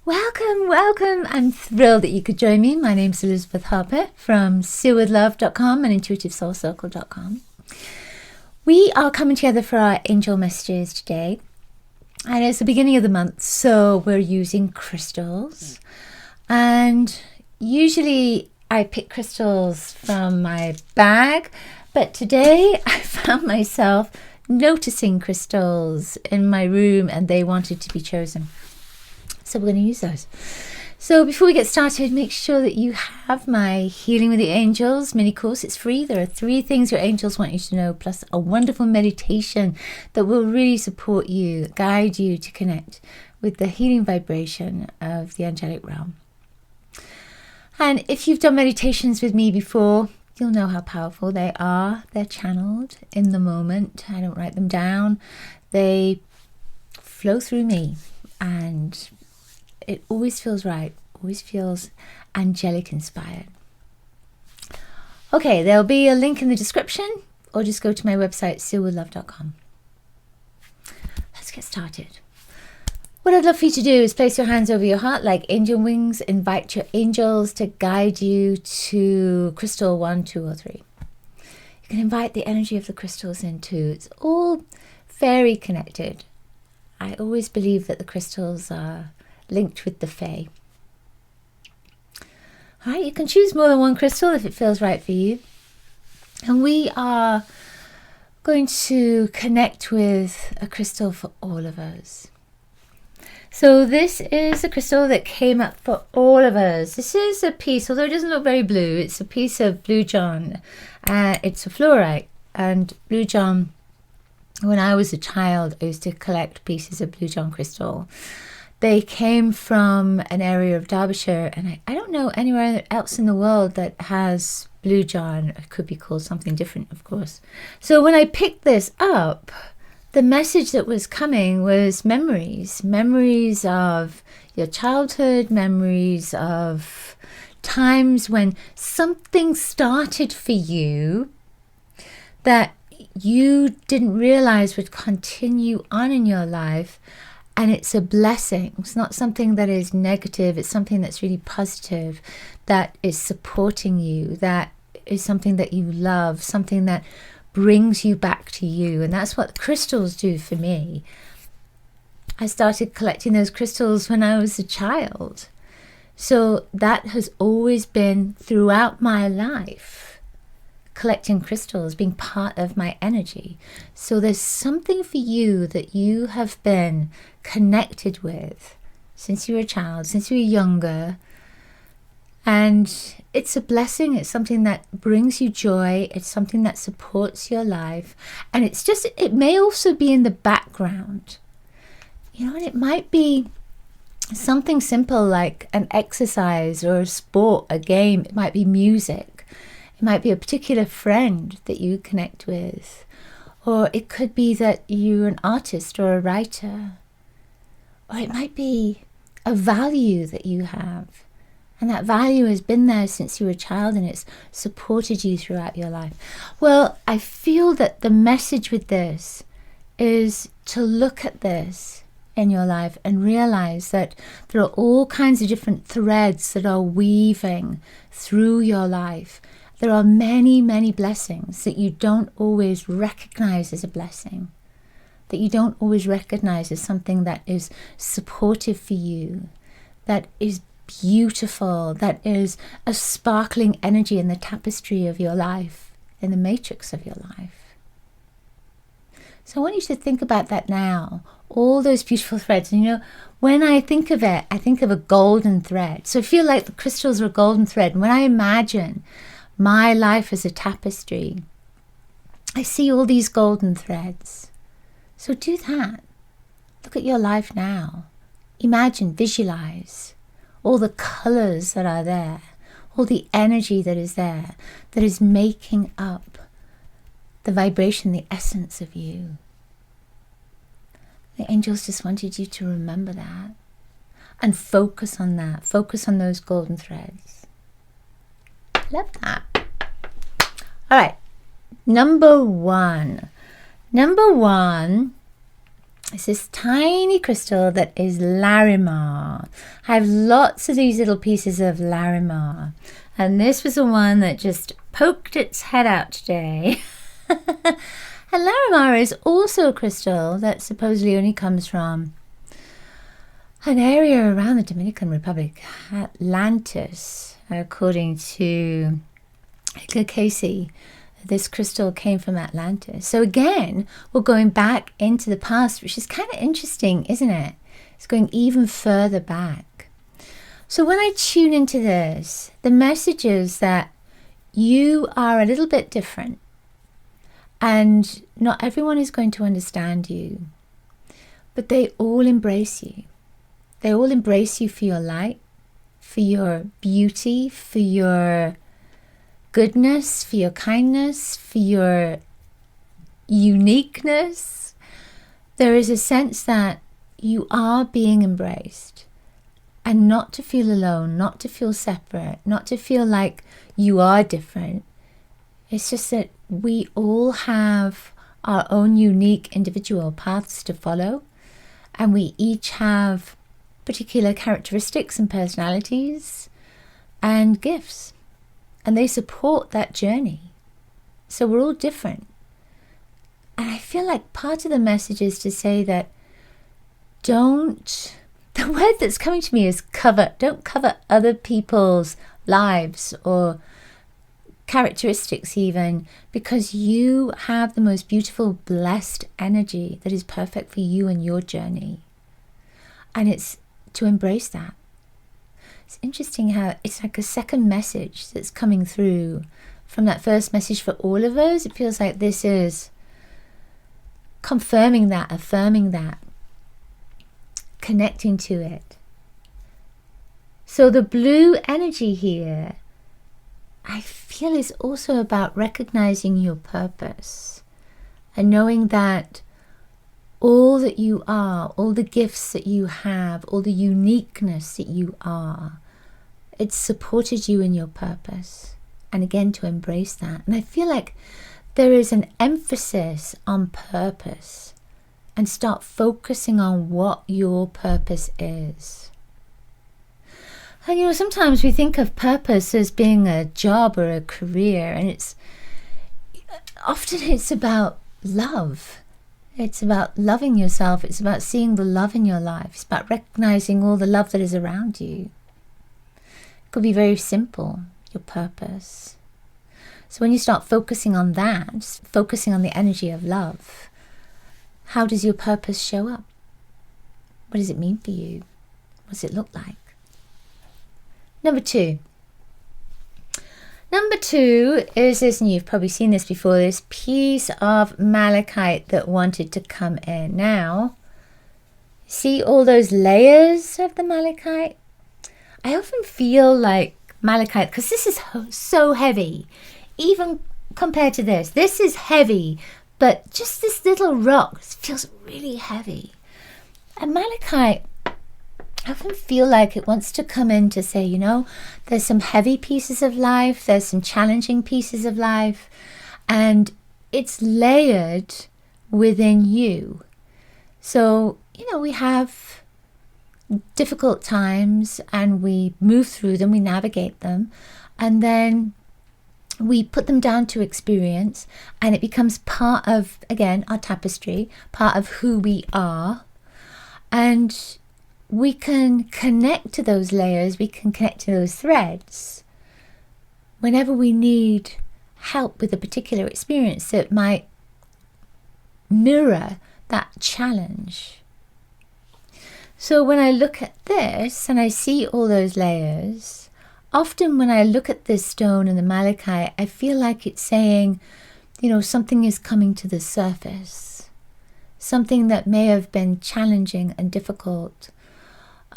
Welcome, welcome. I'm thrilled that you could join me. My name's Elizabeth Harper from SealWithLove.com and IntuitiveSoulCircle.com. We are coming together for our angel messages today. And it's the beginning of the month, so we're using crystals. And usually I pick crystals from my bag, but today I found myself noticing crystals in my room and they wanted to be chosen. So we're going to use those. So before we get started, make sure that you have my Healing with the Angels mini course. It's free. There are 3 things your angels want you to know, plus a wonderful meditation that will really support you, guide you to connect with the healing vibration of the angelic realm. And if you've done meditations with me before, you'll know how powerful they are. They're channeled in the moment. I don't write them down. They flow through me, and it always feels right, always feels angelic inspired. Okay, there'll be a link in the description, or just go to my website, SealWithLove.com. Let's get started. What I'd love for you to do is place your hands over your heart like angel wings. Invite your angels to guide you to crystal 1, 2, or 3. You can invite the energy of the crystals in too. It's all very connected. I always believe that the crystals are linked with the Fae. All right, you can choose more than one crystal if it feels right for you. And we are going to connect with a crystal for all of us. So this is a crystal that came up for all of us. This is a piece, although it doesn't look very blue, it's a piece of blue john. It's a fluorite, and blue john, when I was a child, I used to collect pieces of blue john crystal. They came from an area of Derbyshire, and I don't know anywhere else in the world that has blue john. It could be called something different, of course. So when I picked this up, the message that was coming was memories of your childhood, memories of times when something started for you that you didn't realize would continue on in your life. And it's a blessing. It's not something that is negative. It's something that's really positive, that is supporting you, that is something that you love, something that brings you back to you. And that's what crystals do for me. I started collecting those crystals when I was a child. So that has always been throughout my life. Collecting crystals, being part of my energy. So there's something for you that you have been connected with since you were a child, since you were younger. And it's a blessing. It's something that brings you joy. It's something that supports your life. And it may also be in the background. And it might be something simple like an exercise or a sport, a game. It might be music. It might be a particular friend that you connect with, or it could be that you're an artist or a writer, or it might be a value that you have, and that value has been there since you were a child and it's supported you throughout your life. Well, I feel that the message with this is to look at this in your life and realize that there are all kinds of different threads that are weaving through your life. There are many, many blessings that you don't always recognize as a blessing, that you don't always recognize as something that is supportive for you, that is beautiful, that is a sparkling energy in the tapestry of your life, in the matrix of your life. So I want you to think about that now, all those beautiful threads. And when I think of it, I think of a golden thread. So I feel like the crystals are a golden thread. And when I imagine my life as a tapestry, I see all these golden threads. So do that. Look at your life now. Imagine, visualize all the colors that are there, all the energy that is there, that is making up the vibration, the essence of you. The angels just wanted you to remember that and focus on that. Focus on those golden threads. Love that. All right. Number one It's this tiny crystal that is Larimar. I have lots of these little pieces of Larimar. And this was the one that just poked its head out today. And Larimar is also a crystal that supposedly only comes from an area around the Dominican Republic, Atlantis, according to Edgar Casey. This crystal came from Atlantis. So again, we're going back into the past, which is kind of interesting, isn't it? It's going even further back. So when I tune into this, the message is that you are a little bit different. And not everyone is going to understand you. But they all embrace you. They all embrace you for your light, for your beauty, for your goodness, for your kindness, for your uniqueness. There is a sense that you are being embraced, and not to feel alone, not to feel separate, not to feel like you are different. It's just that we all have our own unique individual paths to follow, and we each have particular characteristics and personalities and gifts. And they support that journey. So we're all different. And I feel like part of the message is to say that the word that's coming to me is cover. Don't cover other people's lives or characteristics even, because you have the most beautiful, blessed energy that is perfect for you and your journey. And it's to embrace that. It's interesting how it's like a second message that's coming through from that first message for all of us. It feels like this is confirming that, affirming that, connecting to it. So the blue energy here, I feel, is also about recognizing your purpose and knowing that all that you are, all the gifts that you have, all the uniqueness that you are, it's supported you in your purpose. And again, to embrace that. And I feel like there is an emphasis on purpose, and start focusing on what your purpose is. And sometimes we think of purpose as being a job or a career, and it's about love. It's about loving yourself. It's about seeing the love in your life. It's about recognizing all the love that is around you. It could be very simple, your purpose. So when you start focusing on that, focusing on the energy of love, how does your purpose show up? What does it mean for you? What does it look like? Number two is this, and you've probably seen this before, this piece of malachite that wanted to come in. Now, see all those layers of the malachite? I often feel like malachite, because this is so heavy, even compared to this. This is heavy, but just this little rock feels really heavy. And malachite, I often feel like it wants to come in to say, there's some heavy pieces of life, there's some challenging pieces of life, and it's layered within you. So, we have difficult times and we move through them, we navigate them, and then we put them down to experience, and it becomes part of, again, our tapestry, part of who we are. And we can connect to those layers, we can connect to those threads whenever we need help with a particular experience that might mirror that challenge. So when I look at this and I see all those layers, often when I look at this stone and the malachite, I feel like it's saying, something is coming to the surface. Something that may have been challenging and difficult,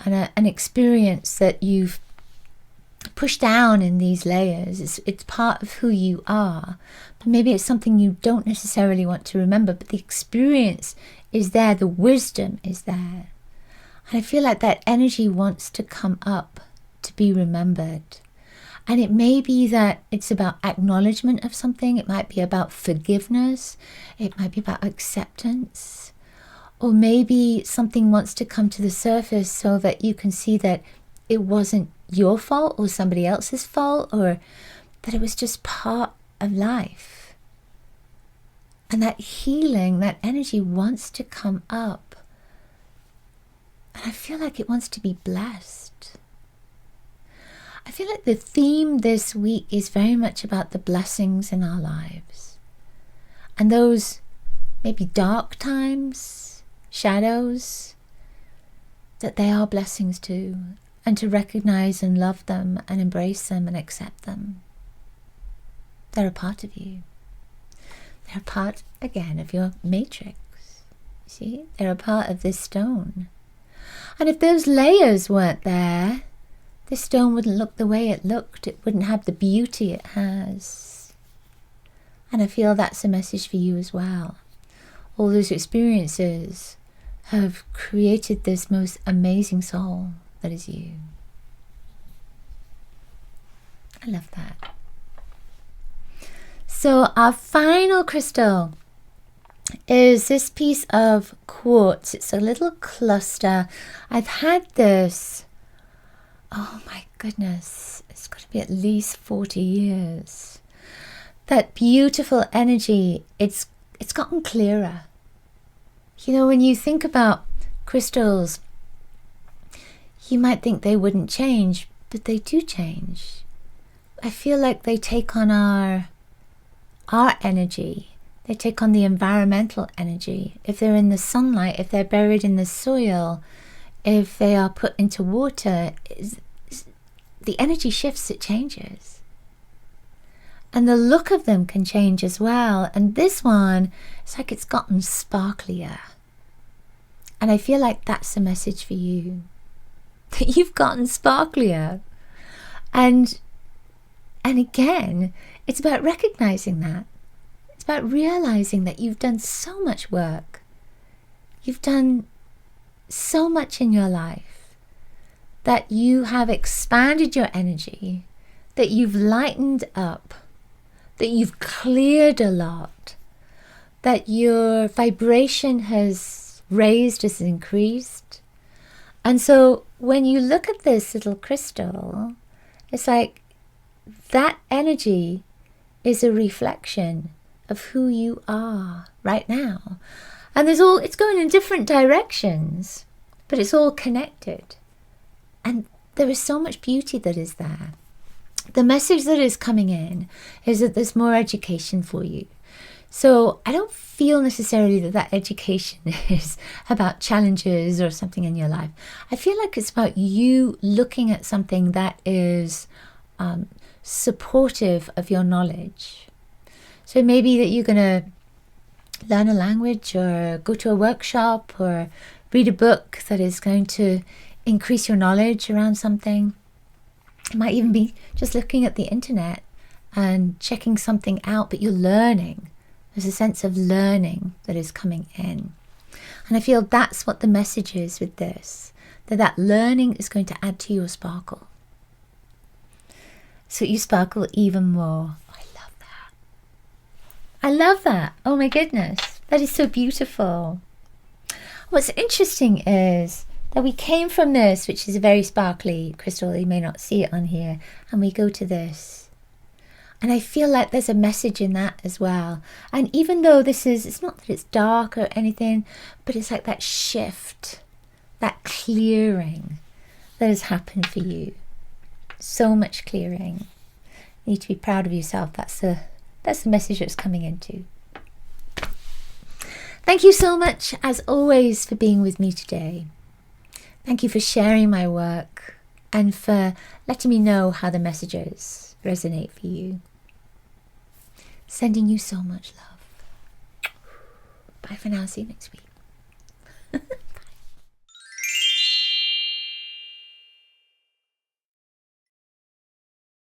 and an experience that you've pushed down in these layers. It's part of who you are, but maybe it's something you don't necessarily want to remember, but the experience is there, the wisdom is there. And I feel like that energy wants to come up to be remembered. And it may be that it's about acknowledgement of something. It might be about forgiveness. It might be about acceptance. Or maybe something wants to come to the surface so that you can see that it wasn't your fault or somebody else's fault, or that it was just part of life. And that healing, that energy wants to come up. And I feel like it wants to be blessed. I feel like the theme this week is very much about the blessings in our lives. And those maybe dark times, shadows, that they are blessings too. And to recognize and love them and embrace them and accept them. They're a part of you. They're a part, again, of your matrix. See? They're a part of this stone. And if those layers weren't there, this stone wouldn't look the way it looked. It wouldn't have the beauty it has. And I feel that's a message for you as well. All those experiences have created this most amazing soul that is you. I love that. So our final crystal is this piece of quartz. It's a little cluster. I've had this, oh my goodness, it's got to be at least 40 years. That beautiful energy, it's gotten clearer. You know, when you think about crystals, you might think they wouldn't change, but they do change. I feel like they take on our energy. They take on the environmental energy. If they're in the sunlight, if they're buried in the soil, if they are put into water, the energy shifts, it changes. And the look of them can change as well. And this one, it's like it's gotten sparklier. And I feel like that's a message for you. That you've gotten sparklier. And again, it's about recognizing that. It's about realizing that you've done so much work. You've done so much in your life. That you have expanded your energy. That you've lightened up. That you've cleared a lot. That your vibration has raised, has increased. And so when you look at this little crystal, it's like that energy is a reflection of who you are right now. And it's going in different directions, but it's all connected. And there is so much beauty that is there. The message that is coming in is that there's more education for you. So I don't feel necessarily that education is about challenges or something in your life. I feel like it's about you looking at something that is supportive of your knowledge. So maybe that you're going to learn a language or go to a workshop or read a book that is going to increase your knowledge around something. It might even be just looking at the internet and checking something out, but you're learning. There's a sense of learning that is coming in. And I feel that's what the message is with this, that learning is going to add to your sparkle. So you sparkle even more. I love that. I love that. Oh my goodness. That is so beautiful. What's interesting is that we came from this, which is a very sparkly crystal. You may not see it on here. And we go to this. And I feel like there's a message in that as well. And even though it's not that it's dark or anything, but it's like that shift, that clearing that has happened for you. So much clearing. You need to be proud of yourself. That's the message that's coming into. Thank you so much, as always, for being with me today. Thank you for sharing my work and for letting me know how the messages resonate for you. Sending you so much love. Bye for now. See you next week.